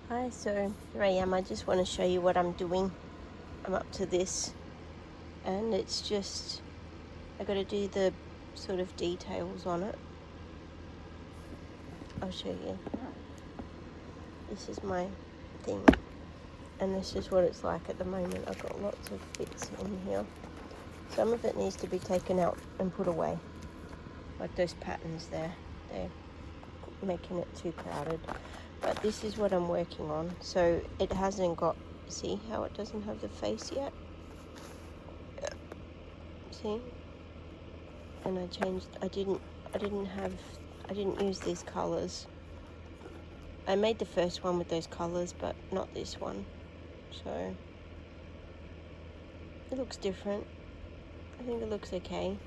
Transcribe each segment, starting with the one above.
Hi, so here I am. I just want to show you what I'm doing. I'm up to this, and it's just, I got to do the sort of details on it. I'll show you. This is my thing, and this is what it's like at the moment. I've got lots of bits in here. Some of it needs to be taken out and put away, like those patterns there. They're making it too crowded. But this is what I'm working on. So it hasn't got, see how it doesn't have the face yet? See? And I didn't use these colours. I made the first one with those colours, but not this one. So it looks different. I think it looks okay.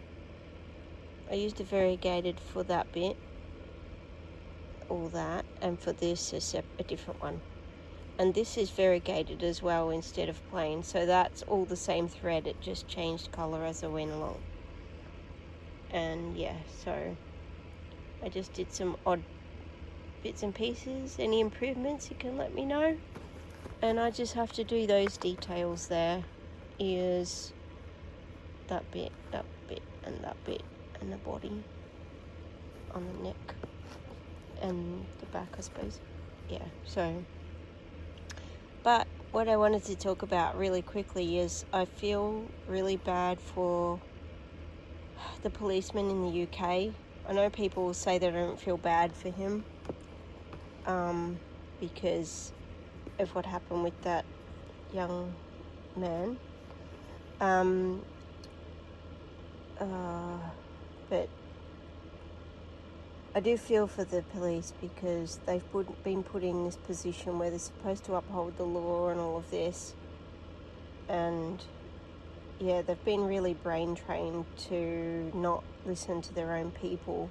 I used a variegated for that bit, all that, and for this a different one. And this is variegated as well instead of plain, so that's all the same thread, it just changed colour as I went along. And yeah, so I just did some odd bits and pieces. Any improvements you can let me know. And I just have to do those details there. Ears, that bit, and that bit, and the body on the neck and the back, I suppose. Yeah, so, but what I wanted to talk about really quickly is I feel really bad for the policeman in the UK. I know people will say they don't feel bad for him because of what happened with that young man. But I do feel for the police because they've been put in this position where they're supposed to uphold the law and all of this. And yeah, they've been really brain trained to not listen to their own people.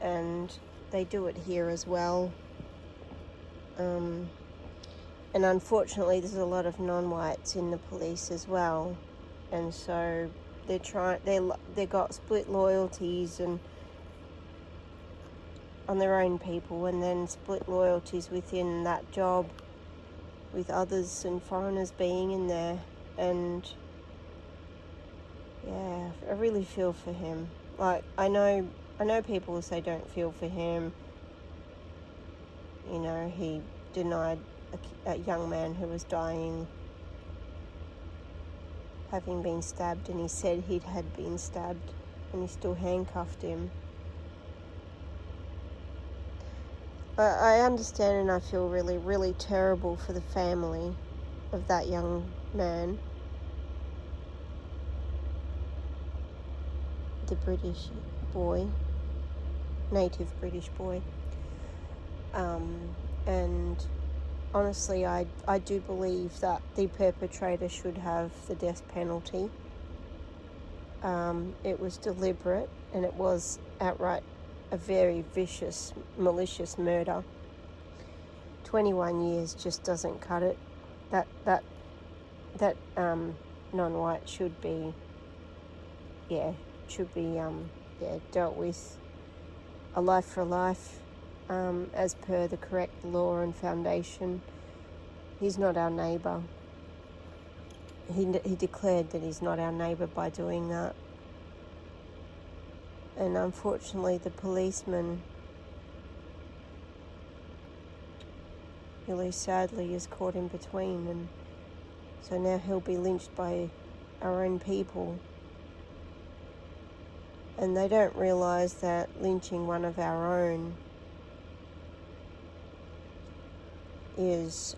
And they do it here as well. And unfortunately, there's a lot of non-whites in the police as well. And so they got split loyalties and on their own people, and then split loyalties within that job with others and foreigners being in there. And yeah, I really feel for him. Like, I know people will say don't feel for him. You know, he denied a young man who was dying having been stabbed, and he said he had been stabbed, and he still handcuffed him. I understand, and I feel really, really terrible for the family of that young man. The British boy, native British boy. And honestly, I do believe that the perpetrator should have the death penalty. It was deliberate, and it was outright a very vicious, malicious murder. 21 years just doesn't cut it. That non-white should be dealt with a life for a life, as per the correct law and foundation. He's not our neighbour. He declared that he's not our neighbour by doing that. And unfortunately, the policeman really sadly is caught in between, and so now he'll be lynched by our own people. And they don't realise that lynching one of our own is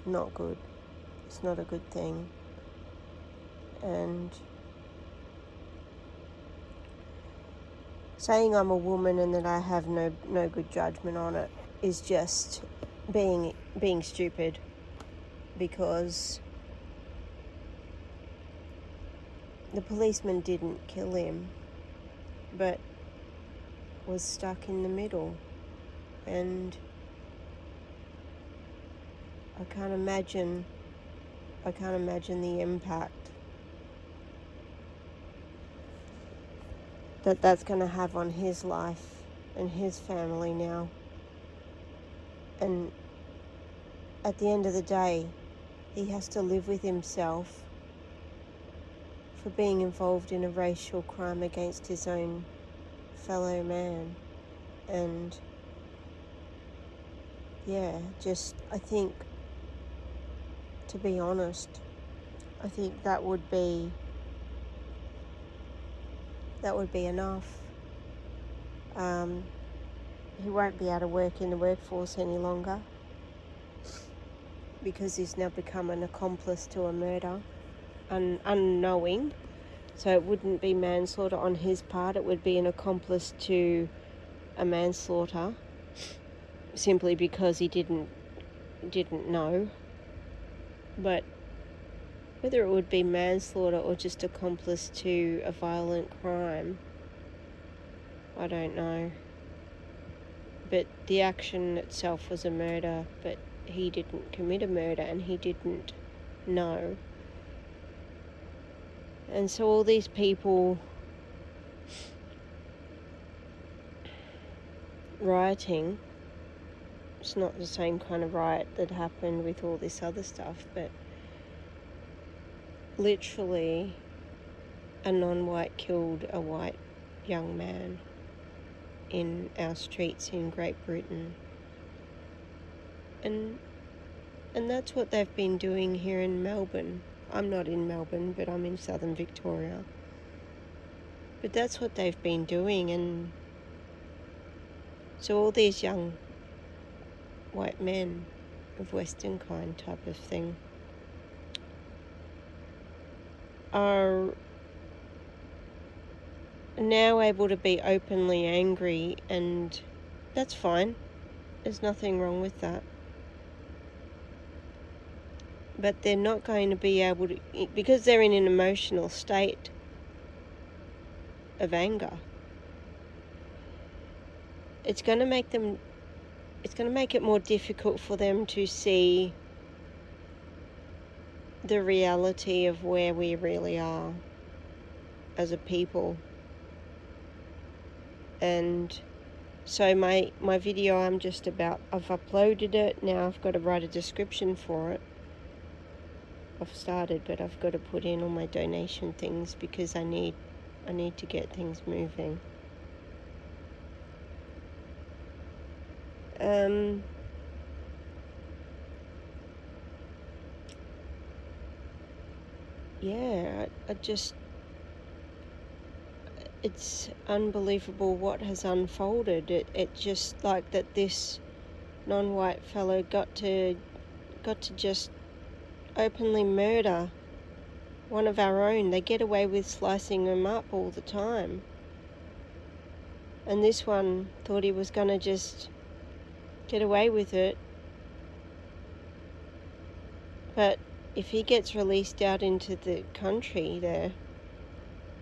not good. It's not a good thing. And saying I'm a woman and that I have no good judgment on it is just being stupid, because the policeman didn't kill him, but was stuck in the middle. And I can't imagine the impact that that's going to have on his life and his family now. And at the end of the day, he has to live with himself for being involved in a racial crime against his own fellow man. And yeah, I think, to be honest, I think that would be enough. He won't be able to work in the workforce any longer because he's now become an accomplice to a murder, unknowing. So it wouldn't be manslaughter on his part, it would be an accomplice to a manslaughter, simply because he didn't know. But whether it would be manslaughter or just accomplice to a violent crime, I don't know. But the action itself was a murder, but he didn't commit a murder and he didn't know. And so all these people rioting, it's not the same kind of riot that happened with all this other stuff, but literally a non-white killed a white young man in our streets in Great Britain. And that's what they've been doing here in Melbourne. I'm not in Melbourne, but I'm in southern Victoria. But that's what they've been doing, and so all these young white men of Western kind type of thing are now able to be openly angry, and that's fine. There's nothing wrong with that. But they're not going to be able to, because they're in an emotional state of anger. It's going to make it more difficult for them to see the reality of where we really are as a people. And so my video, I've uploaded it. Now I've got to write a description for it. I've started, but I've got to put in all my donation things because I need to get things moving. It's unbelievable what has unfolded. It just like that this non-white fellow got to just openly murder one of our own. They get away with slicing them up all the time. And this one thought he was going to just get away with it. But if he gets released out into the country there,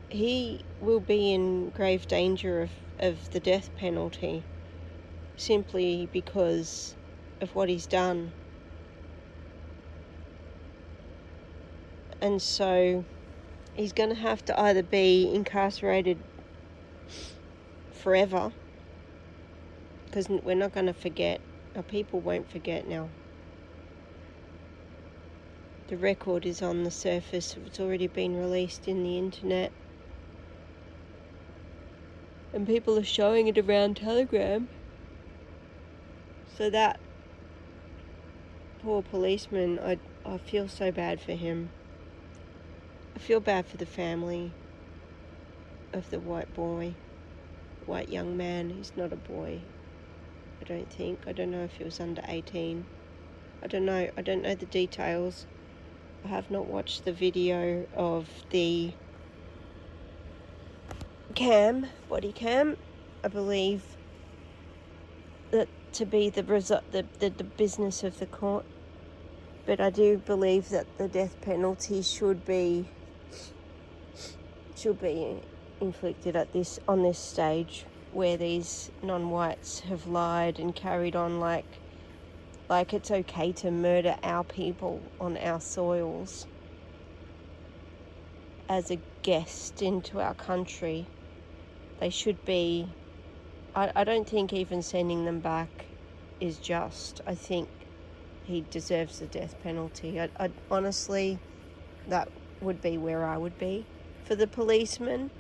he will be in grave danger of the death penalty simply because of what he's done. And so he's going to have to either be incarcerated forever, because we're not going to forget. Our people won't forget now. The record is on the surface. It's already been released in the internet. And people are showing it around Telegram. So that poor policeman, I feel so bad for him. I feel bad for the family of the white young man. He's not a boy, I don't think. I don't know if he was under 18. I don't know the details. I have not watched the video of the body cam. I believe that to be the business of the court. But I do believe that the death penalty should be inflicted on this stage where these non-whites have lied and carried on like it's okay to murder our people on our soils as a guest into our country. They should be, I don't think even sending them back is just. I think he deserves the death penalty. I honestly, that would be where I would be. For the policeman,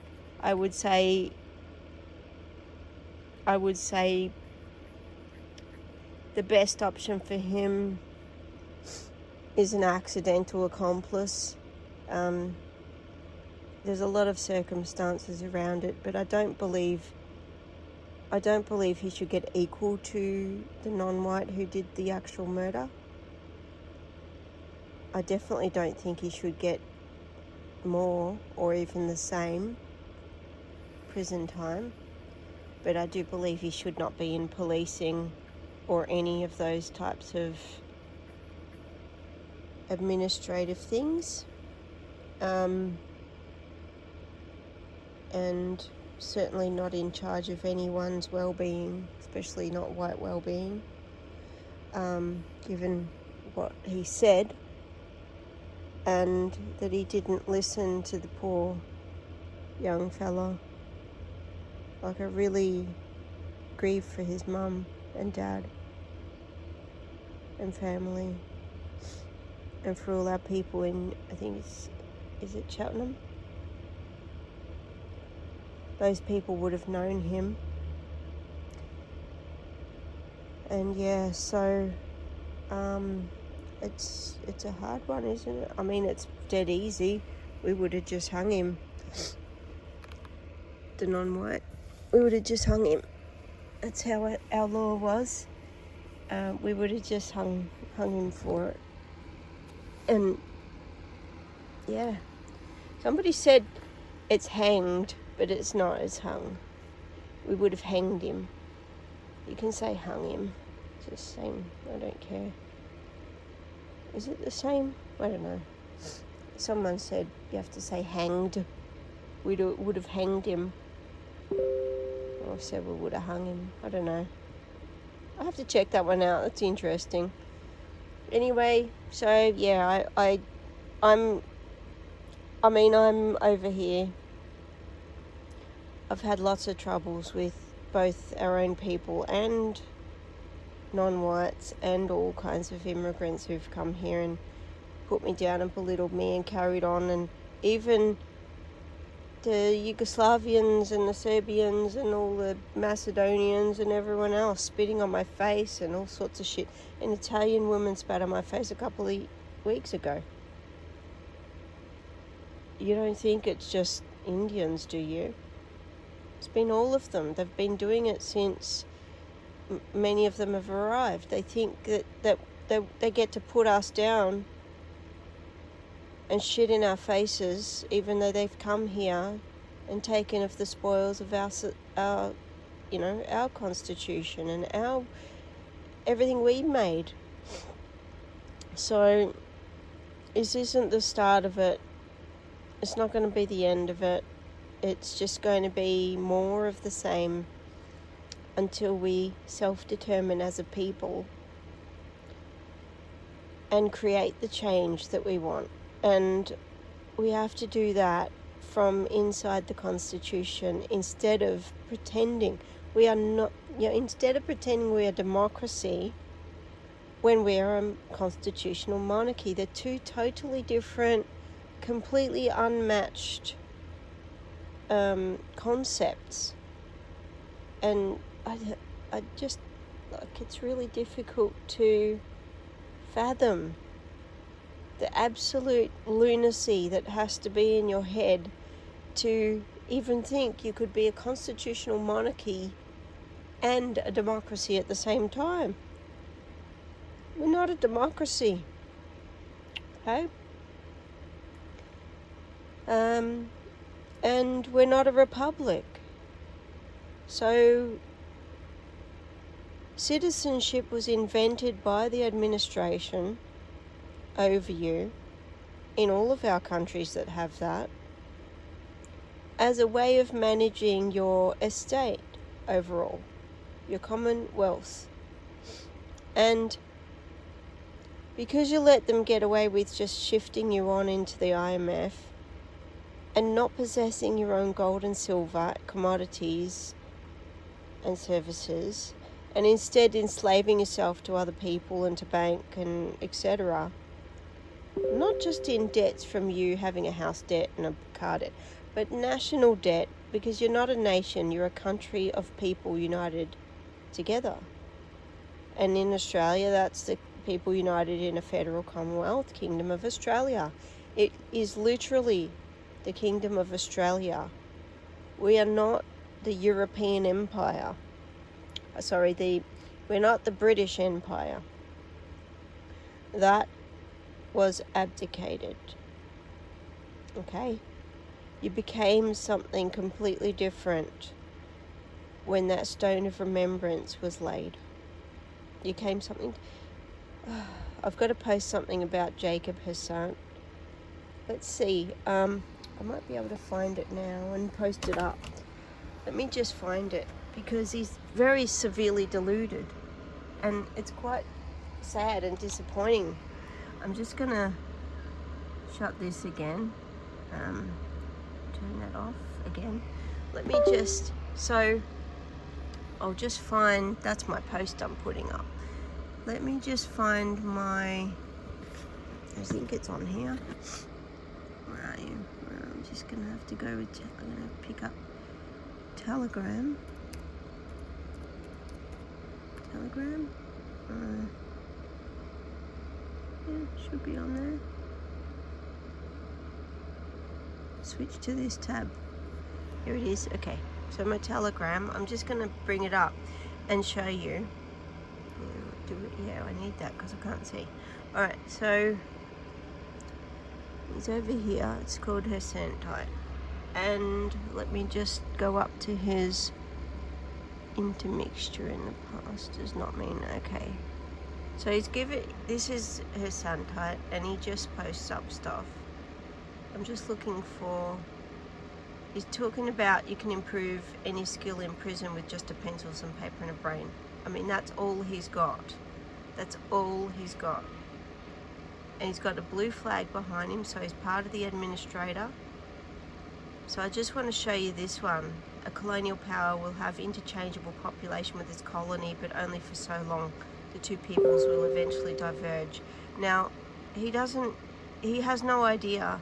I would say the best option for him is an accidental accomplice. There's a lot of circumstances around it, but I don't believe he should get equal to the non-white who did the actual murder. I definitely don't think he should get more or even the same prison time, but I do believe he should not be in policing or any of those types of administrative things, and certainly not in charge of anyone's well-being, especially not white well-being, given what he said and that he didn't listen to the poor young fella. Like, I really grieve for his mum and dad and family, and for all our people in, I think is it Cheltenham? Those people would have known him. And yeah, so it's a hard one, isn't it? I mean, it's dead easy. We would have just hung him. The non-white, we would have just hung him. That's how our law was. We would have just hung him for it. And yeah, somebody said it's hanged, but it's not, it's hung. We would have hanged him. You can say hung him. It's the same. I don't care. Is it the same? I don't know. Someone said you have to say hanged. We would have hanged him. Or said we would have hung him. I don't know. I have to check that one out. That's interesting. Anyway, so yeah, I'm over here. I've had lots of troubles with both our own people and non-whites and all kinds of immigrants who've come here and put me down and belittled me and carried on, and even the Yugoslavians and the Serbians and all the Macedonians and everyone else spitting on my face and all sorts of shit. An Italian woman spat on my face a couple of weeks ago. You don't think it's just Indians, do you? It's been all of them. They've been doing it since many of them have arrived. They think that they get to put us down and shit in our faces, even though they've come here and taken of the spoils of our constitution and our everything we made. So this isn't the start of it. It's not going to be the end of it. It's just going to be more of the same until we self-determine as a people and create the change that we want. And we have to do that from inside the Constitution instead of pretending we are not, instead of pretending we are democracy when we are a constitutional monarchy. They're two totally different, completely unmatched concepts. And I just, like, it's really difficult to fathom the absolute lunacy that has to be in your head to even think you could be a constitutional monarchy and a democracy at the same time. We're not a democracy, okay? And we're not a republic. So citizenship was invented by the administration over you in all of our countries that have that as a way of managing your estate overall, your commonwealth. And because you let them get away with just shifting you on into the IMF and not possessing your own gold and silver, commodities and services, and instead enslaving yourself to other people and to bank and etc. Not just in debts from you having a house debt and a car debt, but national debt, because you're not a nation, you're a country of people united together. And in Australia, that's the people united in a federal Commonwealth, Kingdom of Australia. It is literally the Kingdom of Australia. We are not the European Empire. We're not the British Empire. That was abdicated. Okay? You became something completely different when that stone of remembrance was laid. You came something... I've got to post something about Jacob Hassan. Let's see. I might be able to find it now and post it up. Let me just find it, because he's very severely deluded. And it's quite sad and disappointing. I'm just going to shut this again. Turn that off again. Let me just... So, I'll just find... That's my post I'm putting up. Let me just find my... I think it's on here. Where are you? I'm just going to have to go with... I'm going to pick up Telegram. Yeah, should be on there. Switch to this tab. Here it is. Okay, so my Telegram, I'm just going to bring it up and show you. Yeah, I need that because I can't see. Alright, so he's over here. It's called Hassan. And let me just go up to his intermixture in the past does not mean okay. So this is Hassan, and he just posts up stuff. I'm just looking for... He's talking about you can improve any skill in prison with just a pencil, some paper and a brain. I mean, that's all he's got. That's all he's got. And he's got a blue flag behind him, so he's part of the administrator. So I just want to show you this one. A colonial power will have interchangeable population with its colony, but only for so long. The two peoples will eventually diverge. Now, he has no idea.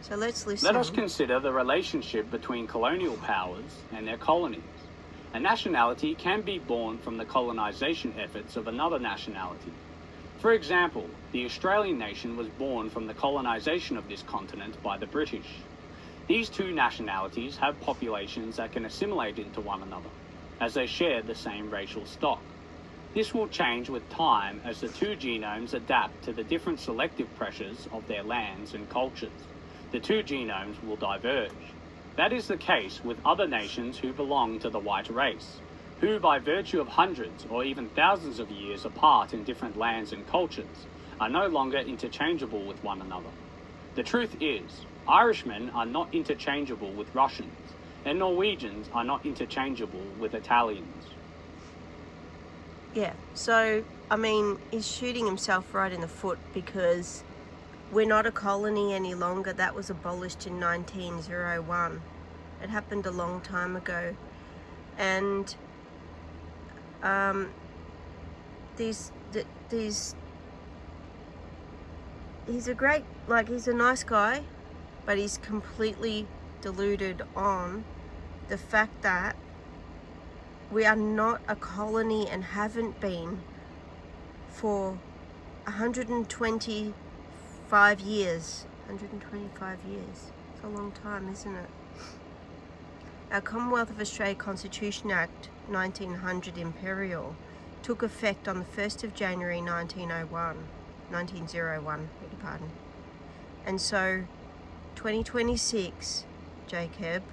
So let's listen. Let us consider the relationship between colonial powers and their colonies. A nationality can be born from the colonization efforts of another nationality. For example, the Australian nation was born from the colonization of this continent by the British. These two nationalities have populations that can assimilate into one another, as they share the same racial stock. This will change with time as the two genomes adapt to the different selective pressures of their lands and cultures. The two genomes will diverge. That is the case with other nations who belong to the white race, who by virtue of hundreds or even thousands of years apart in different lands and cultures, are no longer interchangeable with one another. The truth is, Irishmen are not interchangeable with Russians, and Norwegians are not interchangeable with Italians. Yeah, so, I mean, he's shooting himself right in the foot, because we're not a colony any longer. That was abolished in 1901. It happened a long time ago. And he's a great, he's a nice guy, but he's completely deluded on the fact that we are not a colony and haven't been for 125 years. 125 years. It's a long time, isn't it? Our Commonwealth of Australia Constitution Act 1900 Imperial took effect on the 1st of January 1901. Beg your pardon. And so 2026, Jacob,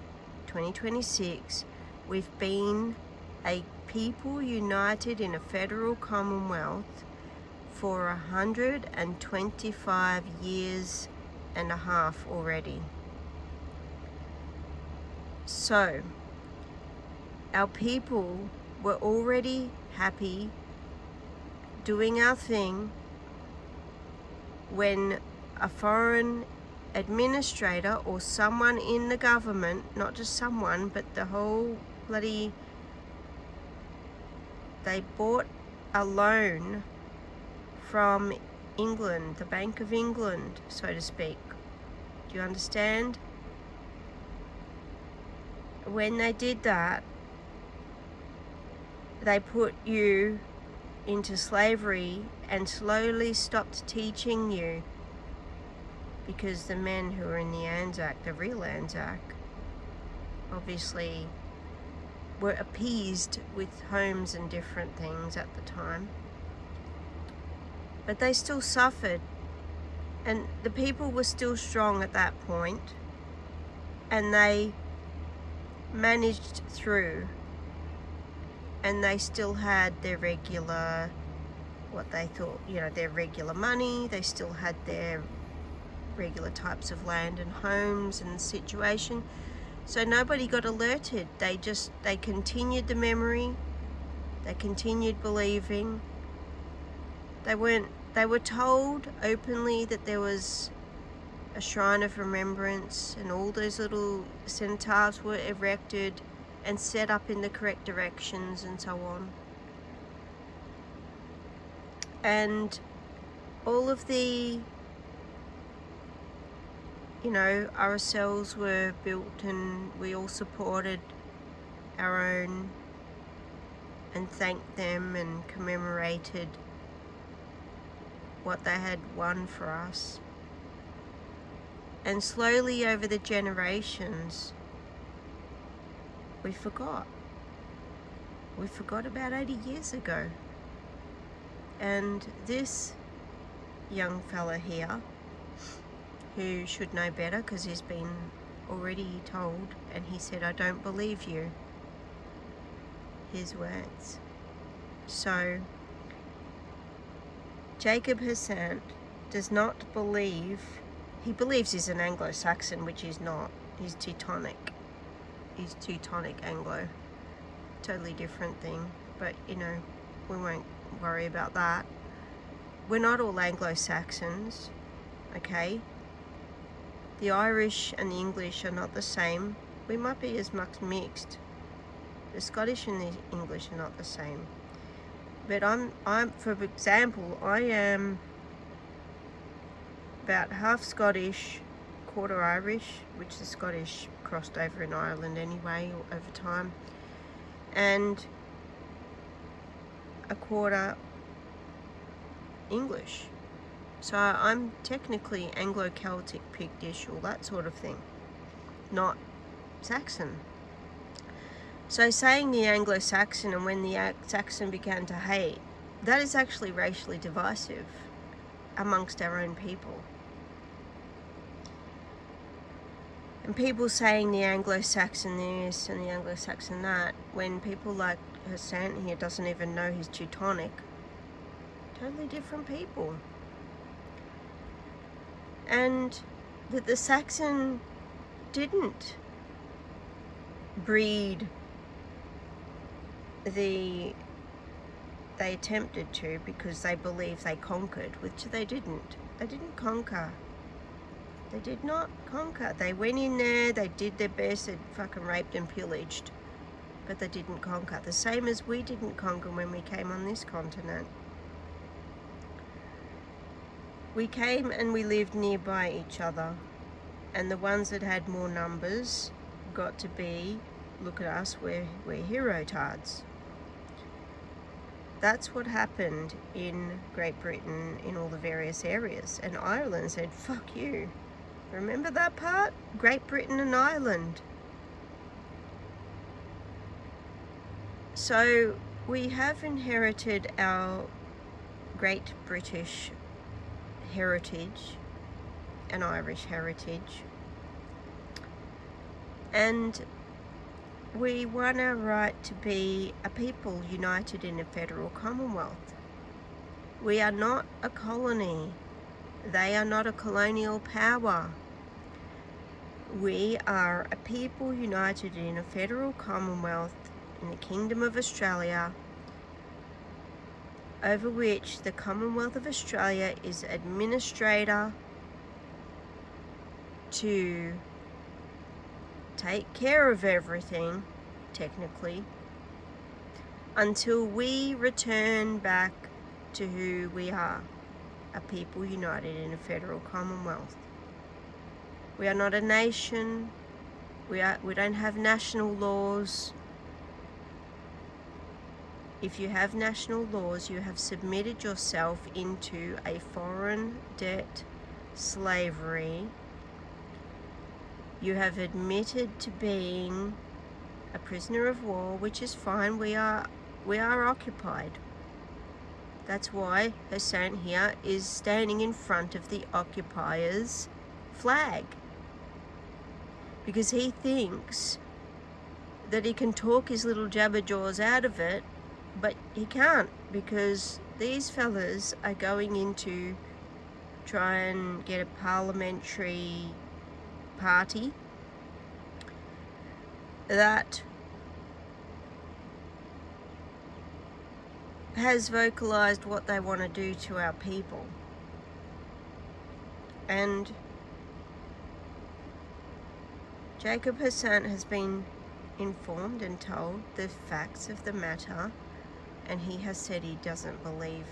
2026, we've been a people united in a federal commonwealth for 125 years and a half already. So, our people were already happy doing our thing when a foreign administrator or someone in the government, not just someone, but the whole bloody They bought a loan from England, the Bank of England, so to speak. Do you understand? When they did that, they put you into slavery and slowly stopped teaching you, because the men who were in the Anzac, the real Anzac, obviously were appeased with homes and different things at the time. But they still suffered, and the people were still strong at that point, and they managed through, and they still had their regular, what they thought, their regular money. They still had their regular types of land and homes and situation. So nobody got alerted. They continued the memory. They continued believing. They were told openly that there was a shrine of remembrance, and all those little centaurs were erected and set up in the correct directions and so on. And all of the, RSLs were built, and we all supported our own and thanked them and commemorated what they had won for us. And slowly over the generations, we forgot. We forgot about 80 years ago. And this young fella here, who should know better because he's been already told, and he said, "I don't believe you." His words. So, Jacob Hassant does not believe, he believes he's an Anglo-Saxon, which he's not. He's Teutonic. He's Teutonic Anglo. Totally different thing, but we won't worry about that. We're not all Anglo-Saxons, okay? The Irish and the English are not the same. We might be as much mixed. The Scottish and the English are not the same. But I'm for example, I am about half Scottish, quarter Irish, which the Scottish crossed over in Ireland anyway over time, and a quarter English. So I'm technically Anglo-Celtic, Pictish, all that sort of thing, not Saxon. So saying the Anglo-Saxon, and when the Saxon began to hate, that is actually racially divisive amongst our own people. And people saying the Anglo-Saxon this and the Anglo-Saxon that, when people like Hassant here doesn't even know he's Teutonic. Totally different people. And that the Saxon didn't breed they attempted to, because they believe they conquered, which they didn't. They didn't conquer. They did not conquer. They went in there, they did their best, they fucking raped and pillaged, but they didn't conquer. The same as we didn't conquer when we came on this continent. We came and we lived nearby each other, and the ones that had more numbers got to be, look at us, we're hero tards. That's what happened in Great Britain in all the various areas. And Ireland said, fuck you. Remember that part? Great Britain and Ireland. So we have inherited our great British heritage and Irish heritage. And we won our right to be a people united in a federal commonwealth. We are not a colony. They are not a colonial power. We are a people united in a federal commonwealth in the Kingdom of Australia, over which the Commonwealth of Australia is administrator to take care of everything, technically. until we return back to who we are, a people united in a federal commonwealth. We are not a nation. We don't have national laws. If you have national laws, you have submitted yourself into a foreign debt slavery. You have admitted to being a prisoner of war, which is fine. We are occupied. That's why Hassan here is standing in front of the occupier's flag, because he thinks that he can talk his little jabberjaws out of it, but he can't, because these fellas are going in to try and get a parliamentary party that has vocalized what they want to do to our people. And Jacob Hassan has been informed and told the facts of the matter, and he has said he doesn't believe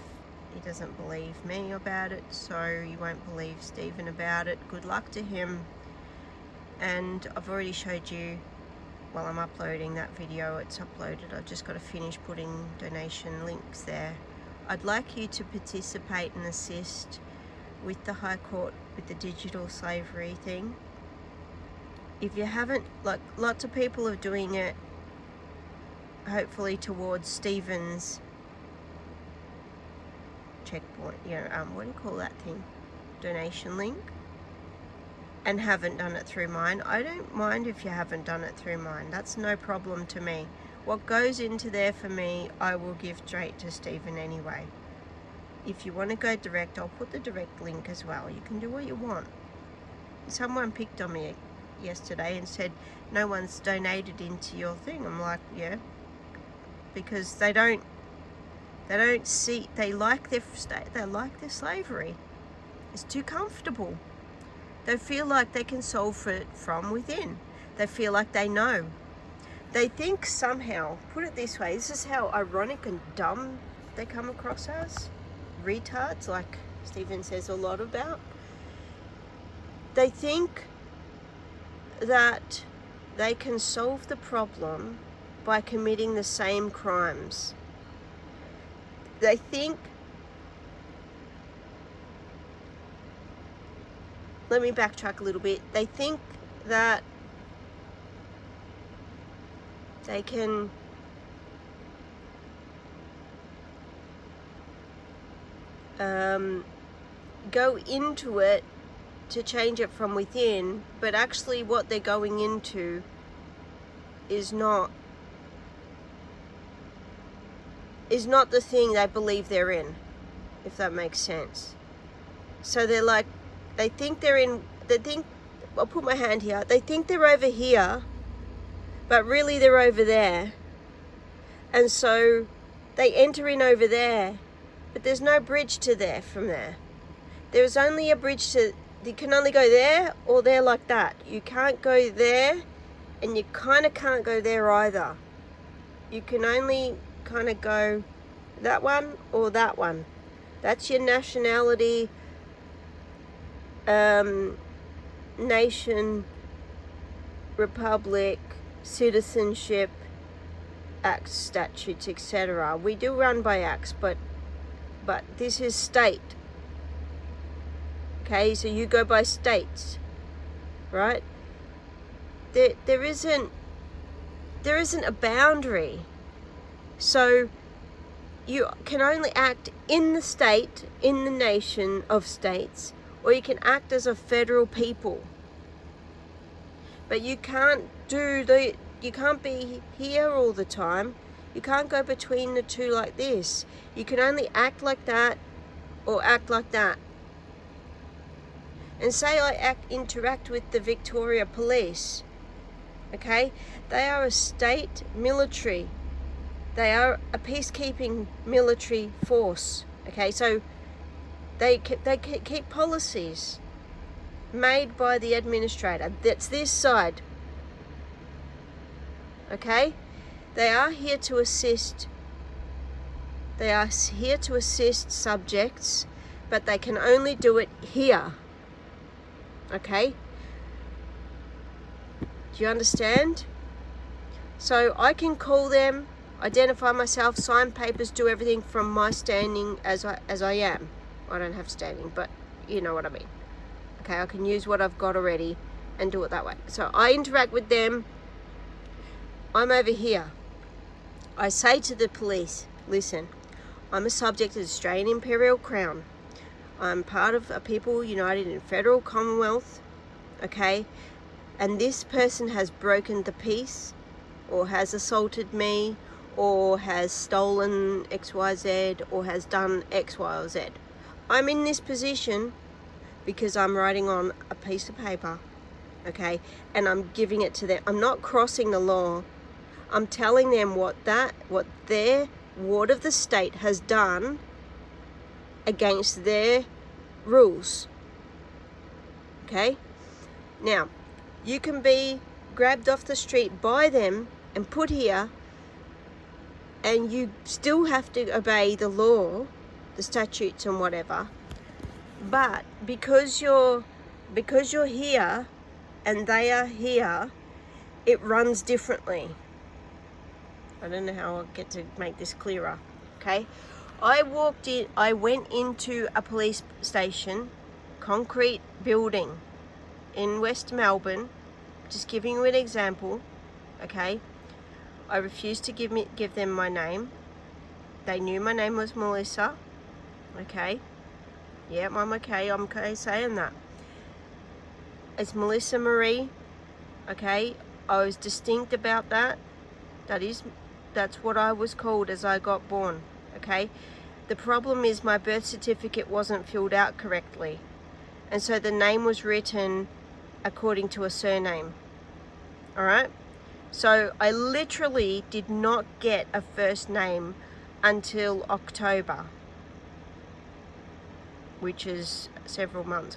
me about it, so he won't believe Stephen about it. Good luck to him. And I've already showed you, while I'm uploading that video, it's uploaded. I've just got to finish putting donation links there. I'd like you to participate and assist with the High Court with the digital slavery thing. If you haven't, like, lots of people are doing it, hopefully towards Stephen's checkpoint, what do you call that thing? Donation link. And haven't done it through mine. I don't mind if you haven't done it through mine. That's no problem to me. What goes into there for me, I will give straight to Stephen anyway. If you want to go direct, I'll put the direct link as well. You can do what you want. Someone picked on me yesterday and said, no one's donated into your thing. I'm like, yeah, because they like their slavery. It's too comfortable. They feel like they can solve it from within. They feel like they know. They think somehow, put it this way, this is how ironic and dumb they come across as. Retards, like Stephen says a lot about. They think that they can solve the problem by committing the same crimes. They think, let me backtrack a little bit. They think that they can go into it to change it from within, but actually what they're going into is not the thing they believe they're in, if that makes sense. So they're like, they think, I'll put my hand here, they think they're over here, but really they're over there. And so they enter in over there, but there's no bridge to there from there. There's only a bridge to, you can only go there or there like that. You can't go there, and you kind of can't go there either. You can only kind of go that one or that one. That's your nationality, nation, republic, citizenship, acts, statutes, etc. We do run by acts, but this is state. Okay, so you go by states, right? There isn't a boundary. So you can only act in the state, in the nation of states, or you can act as a federal people. But you can't you can't be here all the time. You can't go between the two like this. You can only act like that or act like that. And say I interact with the Victoria Police, okay? They are a state military. They are a peacekeeping military force, okay? So they keep policies made by the administrator. That's this side, okay? They are here to assist They are here to assist subjects, but they can only do it here. Okay? Do you understand? So I can call them, identify myself, sign papers, do everything from my standing as I am. I don't have standing, but you know what I mean. Okay, I can use what I've got already and do it that way. So I interact with them. I'm over here. I say to the police, listen, I'm a subject of the Australian Imperial Crown. I'm part of a people united in Federal Commonwealth, okay? And this person has broken the peace, or has assaulted me, or has stolen XYZ, or has done X, Y, or Z. I'm in this position because I'm writing on a piece of paper, okay? And I'm giving it to them. I'm not crossing the law. I'm telling them what their ward of the state has done against their rules. Okay? Now, you can be grabbed off the street by them and put here, and you still have to obey the law, the statutes and whatever. But because you're here and they are here, it runs differently. I don't know how I'll get to make this clearer. Okay? I went into a police station, concrete building in West Melbourne, just giving you an example, okay? I refused to give them my name. They knew my name was Melissa, okay? Yeah, I'm okay saying that. It's Melissa Marie, okay? I was distinct about that. That's what I was called as I got born, okay? The problem is my birth certificate wasn't filled out correctly, and so the name was written according to a surname. All right? So I literally did not get a first name until October, which is several months after.